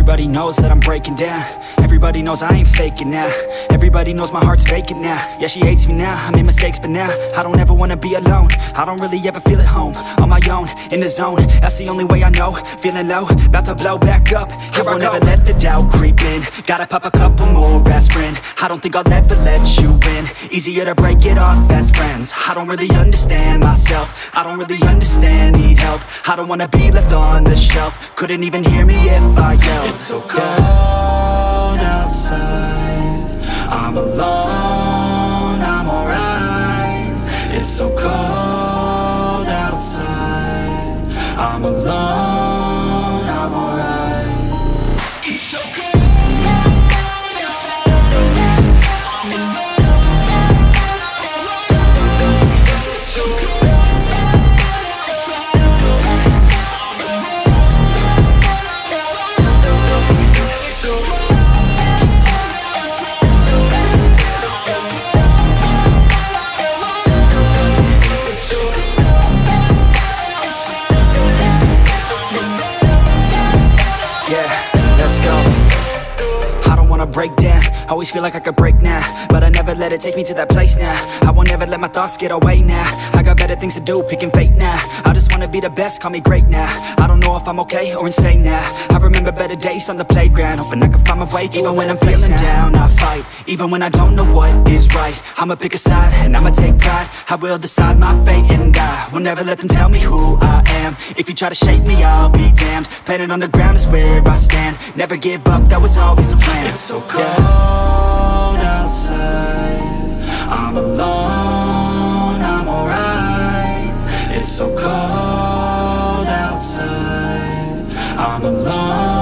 Everybody knows that I'm breaking down. Everybody knows I ain't faking now. Everybody knows my heart's vacant now. Yeah, she hates me now, I made mistakes but now I don't ever wanna be alone. I don't really ever feel at home. On my own, in the zone, that's the only way I know. Feeling low, about to blow back up. Here I won't ever let the doubt creep in. Gotta pop a couple more aspirin. I don't think I'll ever let you in. Easier to break it off as friends. I don't really understand myself. I don't really understand, need help. I don't wanna be left on the shelf. Couldn't even hear me if I yelled. It's so cold outside, I'm alone, I'm alright. It's so cold outside, I'm alone, I'm alright. It's so cold. Break down, always feel like I could break now, but I never let it take me to that place now. I won't ever let my thoughts get away now. I got better things to do, picking fate now. I just wanna be the best, call me great now. I don't know if I'm okay or insane now. I remember better days on the playground, hoping I can find my way to even when I'm feeling down, I fight. Even when I don't know what is right, I'ma pick a side and I'ma take pride. I will decide my fate and I will never let them tell me who I am. If you try to shake me, I'll be damned. Planet on the ground is where I stand. Never give up, that was always the plan. It's so cold outside, I'm alone, I'm alright. It's so cold outside, I'm alone.